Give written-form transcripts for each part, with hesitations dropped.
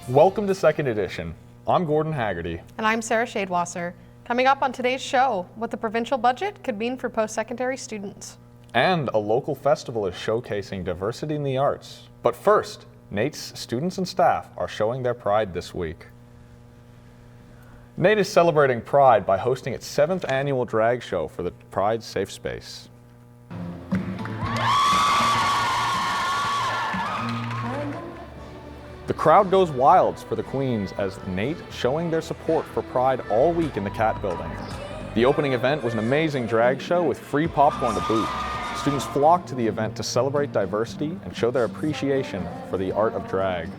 Welcome to Second Edition. I'm Gordon Haggerty. And I'm Sarah Shadewasser. Coming up on today's show, what the provincial budget could mean for post-secondary students. And a local festival is showcasing diversity in the arts. But first, Nait's students and staff are showing their pride this week. Nait is celebrating Pride by hosting its 7th annual drag show for the Pride Safe Space. The crowd goes wild for the Queens as Nait showing their support for Pride all week in the Cat Building. The opening event was an amazing drag show with free popcorn to boot. Students flocked to the event to celebrate diversity and show their appreciation for the art of drag.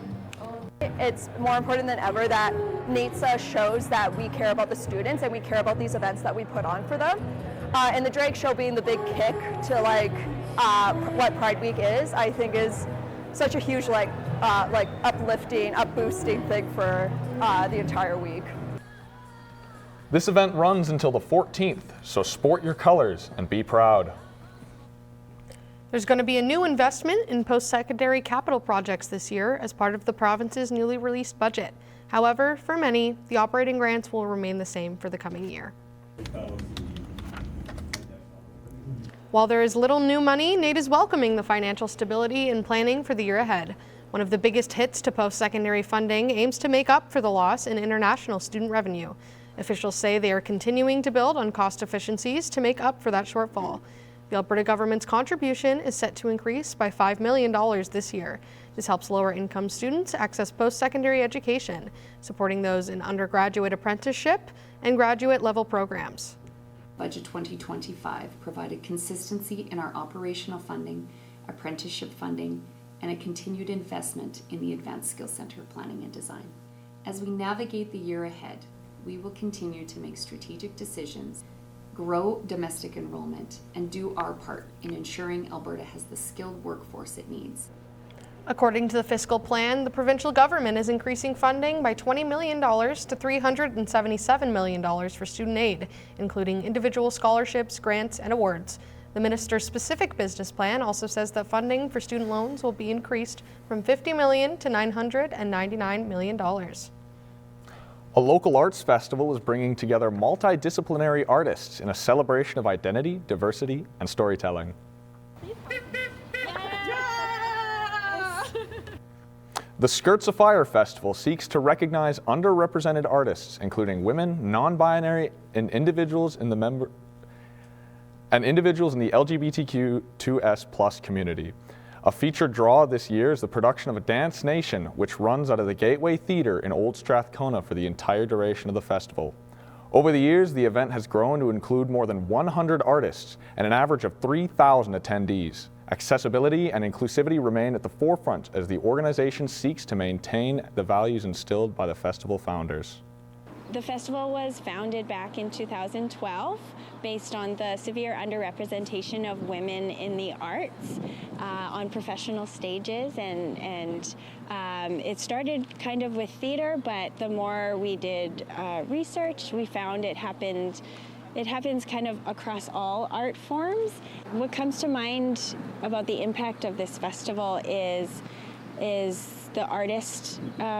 It's more important than ever that Nait's shows that we care about the students and we care about these events that we put on for them. And the drag show being the big kick to what Pride Week is, I think is such a huge uplifting, boosting thing for the entire week. This event runs until the 14th, so sport your colors and be proud. There's going to be a new investment in post-secondary capital projects this year as part of the province's newly released budget. However, for many, the operating grants will remain the same for the coming year. While there is little new money, Nait is welcoming the financial stability and planning for the year ahead. One of the biggest hits to post-secondary funding aims to make up for the loss in international student revenue. Officials say they are continuing to build on cost efficiencies to make up for that shortfall. The Alberta government's contribution is set to increase by $5 million this year. This helps lower income students access post-secondary education, supporting those in undergraduate apprenticeship and graduate level programs. Budget 2025 provided consistency in our operational funding, apprenticeship funding, and a continued investment in the Advanced Skills Centre Planning and Design. As we navigate the year ahead, we will continue to make strategic decisions, grow domestic enrollment, and do our part in ensuring Alberta has the skilled workforce it needs. According to the fiscal plan, the provincial government is increasing funding by $20 million to $377 million for student aid, including individual scholarships, grants, and awards. The minister's specific business plan also says that funding for student loans will be increased from $50 million to $999 million. A local arts festival is bringing together multidisciplinary artists in a celebration of identity, diversity, and storytelling. The SkirtsAFire Festival seeks to recognize underrepresented artists, including women, non-binary, and individuals in the LGBTQ2S+ community. A featured draw this year is the production of a Dance Nation, which runs out of the Gateway Theatre in Old Strathcona for the entire duration of the festival. Over the years, the event has grown to include more than 100 artists and an average of 3,000 attendees. Accessibility and inclusivity remain at the forefront as the organization seeks to maintain the values instilled by the festival founders. The festival was founded back in 2012 based on the severe underrepresentation of women in the arts on professional stages, and it started kind of with theater, but the more we did research, we found it happens kind of across all art forms. What comes to mind about the impact of this festival is the artist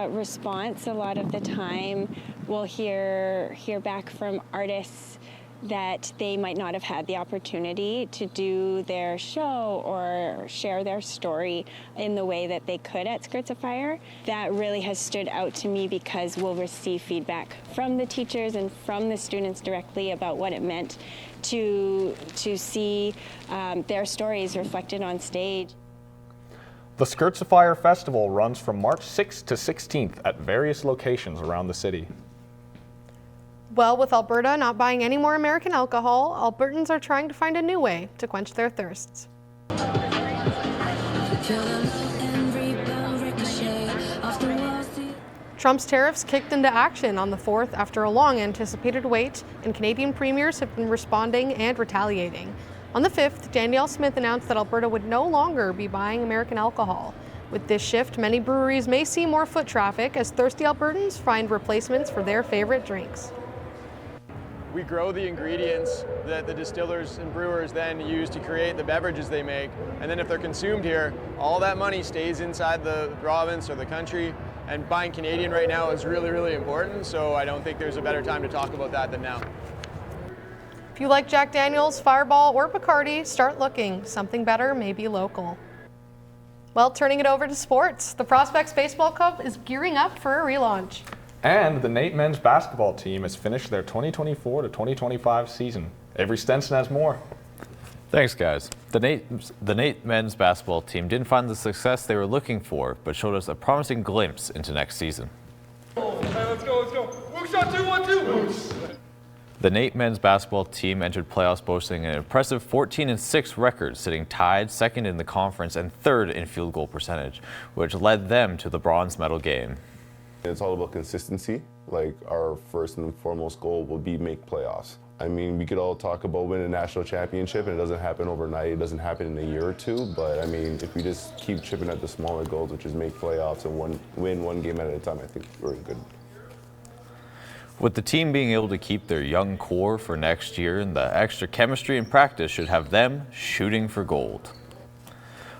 response. A lot of the time we'll hear back from artists that they might not have had the opportunity to do their show or share their story in the way that they could at SkirtsAFire. That really has stood out to me because we'll receive feedback from the teachers and from the students directly about what it meant to see their stories reflected on stage. The SkirtsAFire Festival runs from March 6th to 16th at various locations around the city. Well, with Alberta not buying any more American alcohol, Albertans are trying to find a new way to quench their thirsts. Trump's tariffs kicked into action on the 4th after a long-anticipated wait, and Canadian premiers have been responding and retaliating. On the 5th, Danielle Smith announced that Alberta would no longer be buying American alcohol. With this shift, many breweries may see more foot traffic as thirsty Albertans find replacements for their favorite drinks. We grow the ingredients that the distillers and brewers then use to create the beverages they make, and then if they're consumed here, all that money stays inside the province or the country, And buying Canadian right now is really, really important, so I don't think there's a better time to talk about that than now. If you like Jack Daniels, Fireball, or Bacardi, start looking. Something better may be local. Well, turning it over to sports, the Prospects Baseball Club is gearing up for a relaunch. And the Nait men's basketball team has finished their 2024 to 2025 season. Avery Stenson has more. Thanks, guys. The Nait men's basketball team didn't find the success they were looking for, but showed us a promising glimpse into next season. Let's go. Moose shot 2-1-2. The Nait men's basketball team entered playoffs boasting an impressive 14-6 record, sitting tied second in the conference and third in field goal percentage, which led them to the bronze medal game. It's all about consistency. Like, our first and foremost goal will be make playoffs. I mean, we could all talk about winning a national championship, and it doesn't happen overnight. It doesn't happen in a year or two. But I mean, if we just keep chipping at the smaller goals, which is make playoffs and win one game at a time, I think we're good. With the team being able to keep their young core for next year, and the extra chemistry and practice should have them shooting for gold.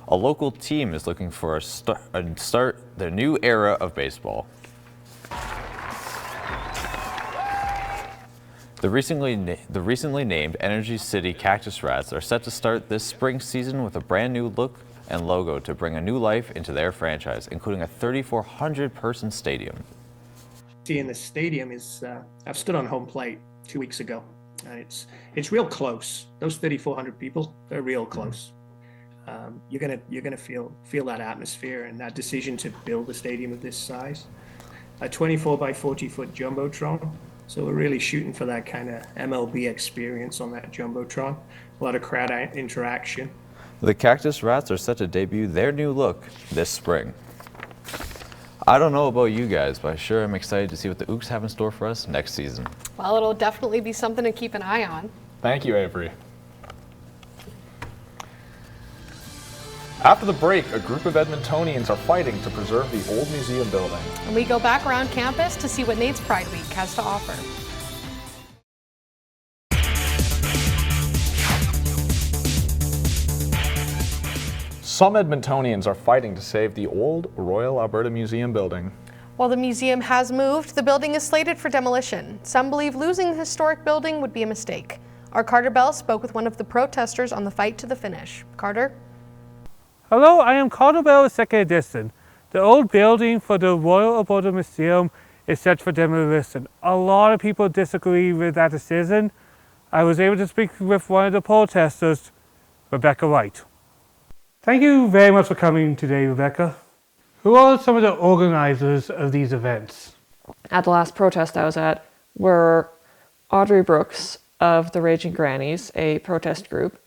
A local team is looking for a start their new era of baseball. The recently named Energy City Cactus Rats are set to start this spring season with a brand new look and logo to bring a new life into their franchise, including a 3,400 person stadium. In the stadium is I've stood on home plate 2 weeks ago, and it's real close. Those 3,400 people, they're real close. You're gonna feel that atmosphere and that decision to build a stadium of this size. A 24 by 40 foot jumbotron. So we're really shooting for that kind of MLB experience on that jumbotron. A lot of crowd interaction. The Cactus Rats are set to debut their new look this spring. I don't know about you guys, but I sure am excited to see what the Ooks have in store for us next season. Well, it'll definitely be something to keep an eye on. Thank you, Avery. After the break, a group of Edmontonians are fighting to preserve the old museum building. And we go back around campus to see what Nate's Pride Week has to offer. Some Edmontonians are fighting to save the old Royal Alberta Museum building. While the museum has moved, the building is slated for demolition. Some believe losing the historic building would be a mistake. Our Carter Bell spoke with one of the protesters on the fight to the finish. Carter? Hello, I am Carter Bell, 2nd edition. The old building for the Royal Alberta Museum is set for demolition. A lot of people disagree with that decision. I was able to speak with one of the protesters, Rebecca Wright. Thank you very much for coming today, Rebecca. Who are some of the organizers of these events? At the last protest I was at were Audrey Brooks of the Raging Grannies, a protest group,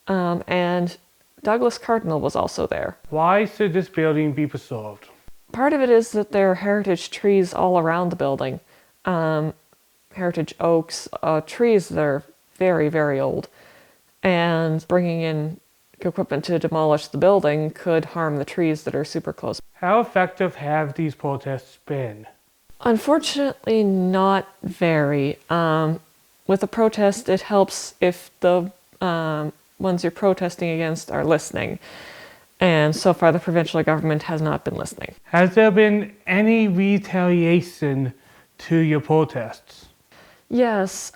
and Douglas Cardinal was also there. Why should this building be preserved? Part of it is that there are heritage trees all around the building. Heritage oaks, trees that are very, very old. And bringing in equipment to demolish the building could harm the trees that are super close. How effective have these protests been? Unfortunately, not very. With a protest, it helps if the ones you're protesting against are listening. And so far, the provincial government has not been listening. Has there been any retaliation to your protests? Yes.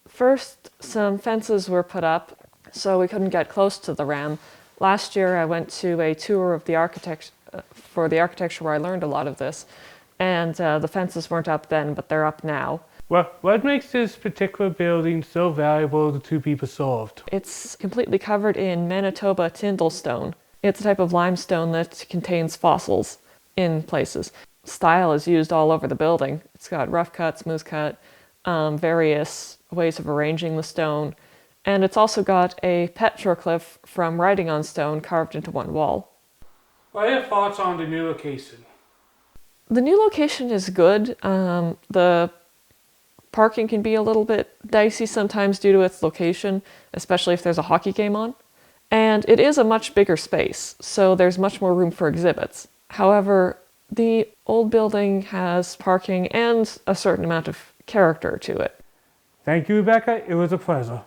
First, some fences were put up so we couldn't get close to the Ram. Last year, I went to a tour of the for the architecture where I learned a lot of this. And the fences weren't up then, but they're up now. Well, what makes this particular building so valuable to be preserved? It's completely covered in Manitoba Tyndallstone. It's a type of limestone that contains fossils in places. Style is used all over the building. It's got rough cut, smooth cut, various ways of arranging the stone. And it's also got a petroglyph from writing on stone carved into one wall. What are your thoughts on the new location? The new location is good. The parking can be a little bit dicey sometimes due to its location, especially if there's a hockey game on. And it is a much bigger space, so there's much more room for exhibits. However, the old building has parking and a certain amount of character to it. Thank you, Rebecca. It was a pleasure.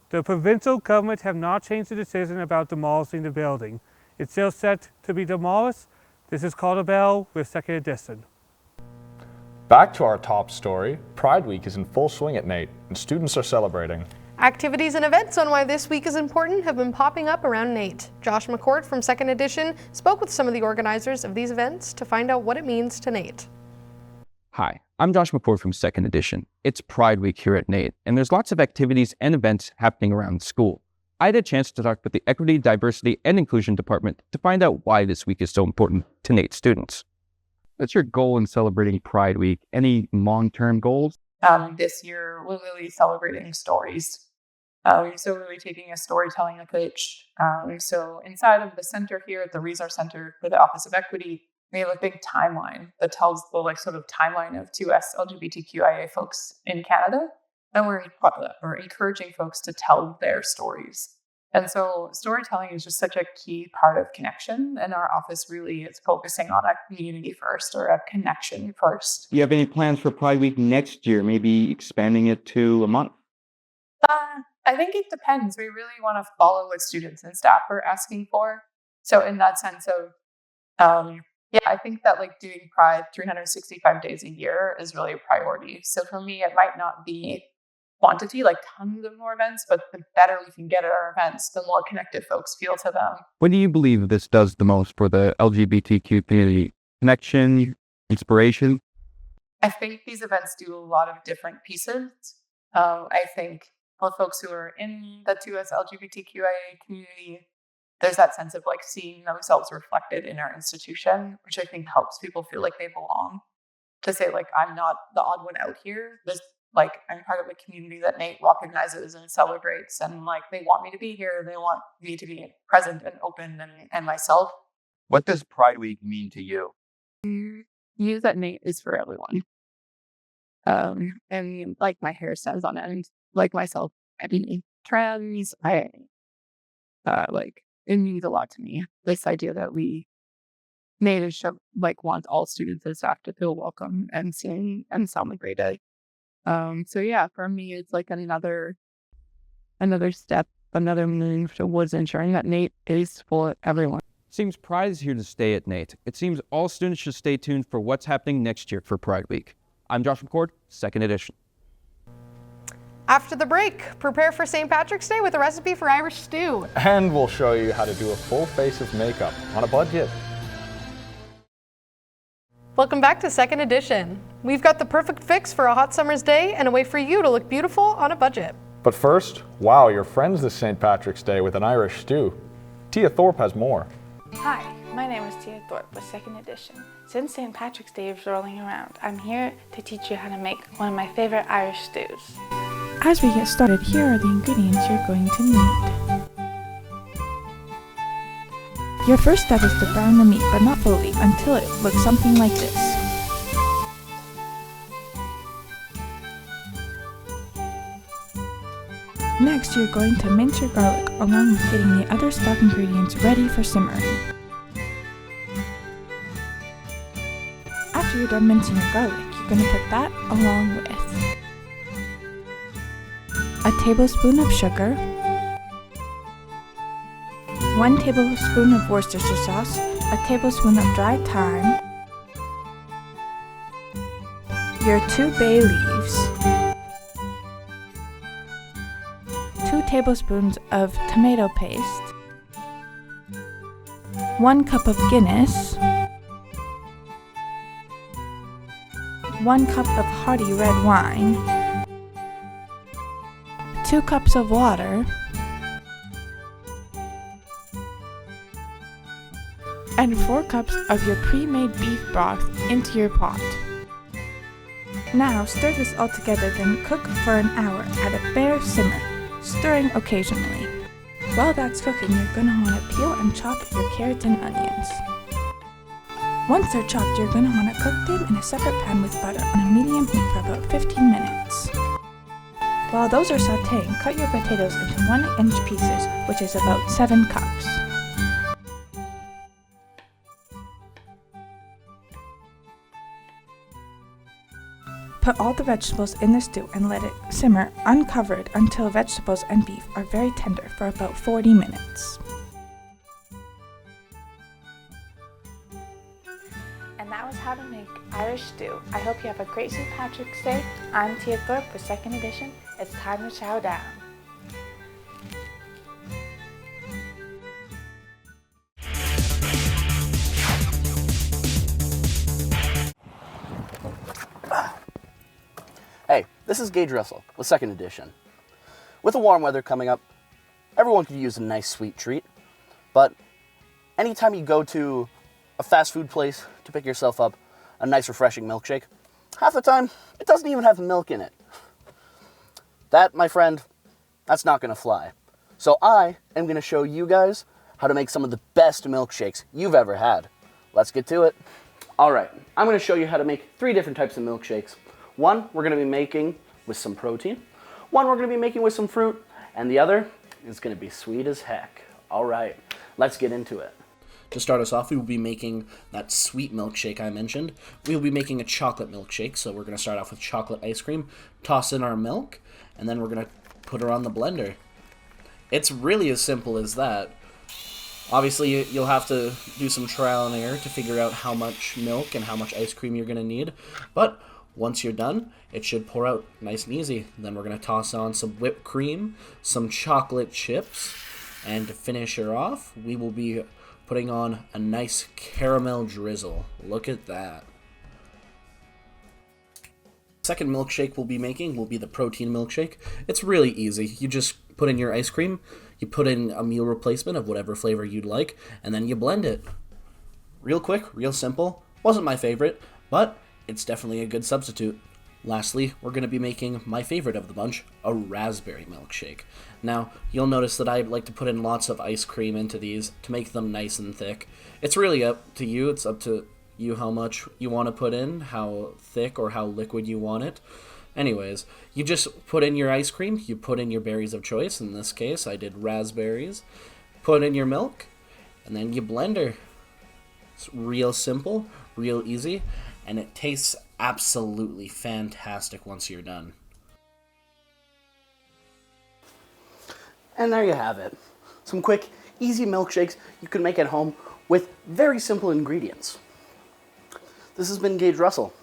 The provincial government have not changed the decision about demolishing the building. It's still set to be demolished, This is Calder Bell with 2nd Edition. Back to our top story, Pride Week is in full swing at Nait, and students are celebrating. Activities and events on why this week is important have been popping up around Nait. Josh McCord from 2nd Edition spoke with some of the organizers of these events to find out what it means to Nait. Hi, I'm Josh McCord from 2nd Edition. It's Pride Week here at Nait, and there's lots of activities and events happening around the school. I had a chance to talk with the Equity, Diversity, and Inclusion Department to find out why this week is so important to Nait students. What's your goal in celebrating Pride Week? Any long-term goals? This year, we're really celebrating stories. So we're really taking a storytelling approach. So inside of the center here at the Resource Center for the Office of Equity, we have a big timeline that tells the sort of timeline of 2S LGBTQIA folks in Canada. And we're encouraging folks to tell their stories. And so storytelling is just such a key part of connection. And our office really is focusing on a community first or a connection first. Do you have any plans for Pride Week next year? Maybe expanding it to a month? I think it depends. We really want to follow what students and staff are asking for. So in that sense of, I think that doing Pride 365 days a year is really a priority. So for me, it might not be quantity, tons of more events, but the better we can get at our events, the more connected folks feel to them. What do you believe this does the most for the LGBTQ community? Connection, inspiration? I think these events do a lot of different pieces. I think for folks who are in the 2S LGBTQIA community, there's that sense of seeing themselves reflected in our institution, which I think helps people feel like they belong. To say I'm not the odd one out here. I'm part of a community that Nait recognizes and celebrates, and they want me to be here. They want me to be present and open and myself. What does Pride Week mean to you? Use that Nait is for everyone. And my hair says on it, myself, I mean, trans, it means a lot to me. This idea that Nait is wants all students and staff to feel welcome and seen and celebrated. For me, it's another step, another move towards ensuring that Nait is for everyone. Seems Pride is here to stay at Nait. It seems all students should stay tuned for what's happening next year for Pride Week. I'm Josh McCord, 2nd Edition. After the break, prepare for St. Patrick's Day with a recipe for Irish stew. And we'll show you how to do a full face of makeup on a budget. Welcome back to 2nd Edition. We've got the perfect fix for a hot summer's day and a way for you to look beautiful on a budget. But first, wow your friends this St. Patrick's Day with an Irish stew. Tia Thorpe has more. Hi, my name is Tia Thorpe with 2nd Edition. Since St. Patrick's Day is rolling around, I'm here to teach you how to make one of my favorite Irish stews. As we get started, here are the ingredients you're going to need. Your first step is to brown the meat, but not fully, until it looks something like this. Next, you're going to mince your garlic, along with getting the other stock ingredients ready for simmering. After you're done mincing your garlic, you're going to put that along with a tablespoon of sugar, 1 tablespoon of Worcestershire sauce, a tablespoon of dried thyme, your 2 bay leaves, 2 tablespoons of tomato paste, 1 cup of Guinness, 1 cup of hearty red wine, 2 cups of water, and 4 cups of your pre-made beef broth into your pot. Now stir this all together, then cook for an hour at a fair simmer, stirring occasionally. While that's cooking, you're going to want to peel and chop your carrots and onions. Once they're chopped, you're going to want to cook them in a separate pan with butter on a medium heat for about 15 minutes. While those are sautéing, cut your potatoes into 1-inch pieces, which is about 7 cups. Put all the vegetables in the stew and let it simmer uncovered until vegetables and beef are very tender for about 40 minutes. and that was how to make Irish stew. I hope you have a great St. Patrick's Day. I'm Tia Thorpe with 2nd Edition. It's time to chow down. Hey, this is Gage Russell with 2nd Edition. With the warm weather coming up, everyone could use a nice sweet treat, but anytime you go to a fast food place to pick yourself up a nice refreshing milkshake, half the time it doesn't even have milk in it. That, my friend, that's not gonna fly. So I am gonna show you guys how to make some of the best milkshakes you've ever had. Let's get to it. All right, I'm gonna show you how to make 3 different types of milkshakes. One we're gonna be making with some protein, one we're gonna be making with some fruit, and the other is gonna be sweet as heck. All right, let's get into it. To start us off, we will be making that sweet milkshake I mentioned. We will be making a chocolate milkshake, so we're gonna start off with chocolate ice cream, toss in our milk, and then we're gonna put her on the blender. It's really as simple as that. Obviously, you'll have to do some trial and error to figure out how much milk and how much ice cream you're gonna need, but once you're done, it should pour out nice and easy. Then we're gonna toss on some whipped cream, some chocolate chips, and to finish her off, we will be putting on a nice caramel drizzle. Look at that. Second milkshake we'll be making will be the protein milkshake. It's really easy. You just put in your ice cream, you put in a meal replacement of whatever flavor you'd like, and then you blend it. Real quick, real simple. Wasn't my favorite, but it's definitely a good substitute. Lastly, we're going to be making my favorite of the bunch, a raspberry milkshake. Now, you'll notice that I like to put in lots of ice cream into these to make them nice and thick. It's really up to you. It's up to you how much you want to put in, how thick or how liquid you want it. Anyways, you just put in your ice cream, you put in your berries of choice. In this case, I did raspberries. Put in your milk, and then you blend her. It's real simple, real easy, and it tastes absolutely fantastic once you're done. And there you have it. Some quick, easy milkshakes you can make at home with very simple ingredients. This has been Gage Russell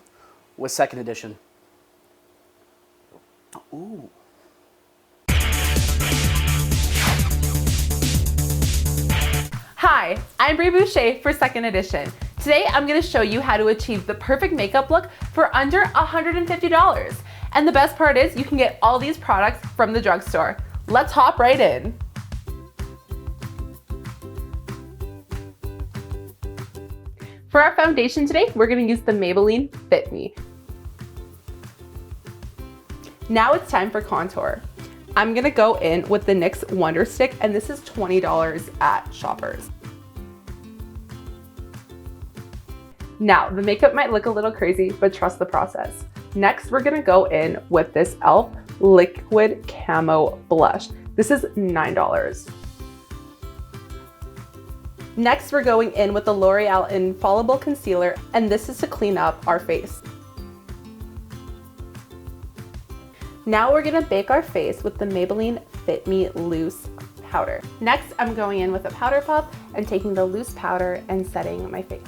with 2nd Edition. Ooh. Hi, I'm Brie Boucher for 2nd Edition. Today I'm going to show you how to achieve the perfect makeup look for under $150. And the best part is you can get all these products from the drugstore. Let's hop right in. For our foundation today, we're going to use the Maybelline Fit Me. Now it's time for contour. I'm going to go in with the NYX Wonder Stick, and this is $20 at Shoppers. Now, the makeup might look a little crazy, but trust the process. Next, we're gonna go in with this e.l.f. Liquid Camo Blush. This is $9. Next, we're going in with the L'Oreal Infallible Concealer, and this is to clean up our face. Now we're gonna bake our face with the Maybelline Fit Me Loose Powder. Next, I'm going in with a powder puff and taking the loose powder and setting my face.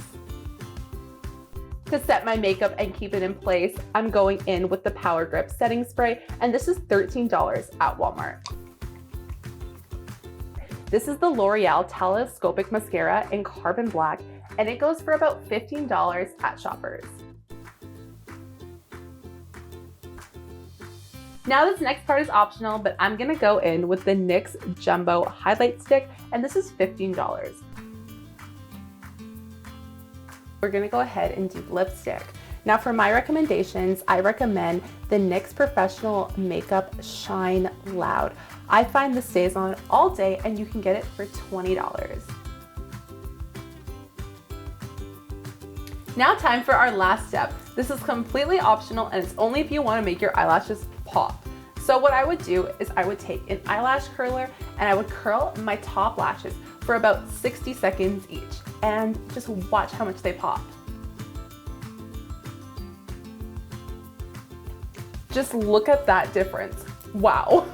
To set my makeup and keep it in place, I'm going in with the Power Grip Setting Spray, and this is $13 at Walmart. This is the L'Oreal Telescopic Mascara in Carbon Black, and it goes for about $15 at Shoppers. Now this next part is optional, but I'm gonna go in with the NYX Jumbo Highlight Stick, and this is $15. We're gonna go ahead and do lipstick. Now for my recommendations, I recommend the NYX Professional Makeup Shine Loud. I find this stays on all day and you can get it for $20. Now time for our last step. This is completely optional and it's only if you wanna make your eyelashes pop. So what I would do is I would take an eyelash curler and I would curl my top lashes for about 60 seconds each and just watch how much they pop. Just look at that difference. Wow.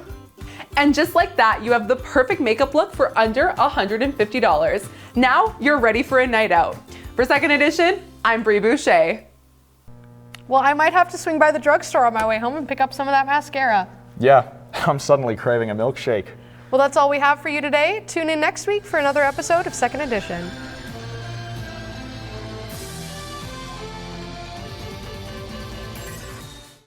And just like that, you have the perfect makeup look for under $150. Now you're ready for a night out. For 2nd Edition, I'm Brie Boucher. Well, I might have to swing by the drugstore on my way home and pick up some of that mascara. Yeah, I'm suddenly craving a milkshake. Well, that's all we have for you today. Tune in next week for another episode of Second Edition.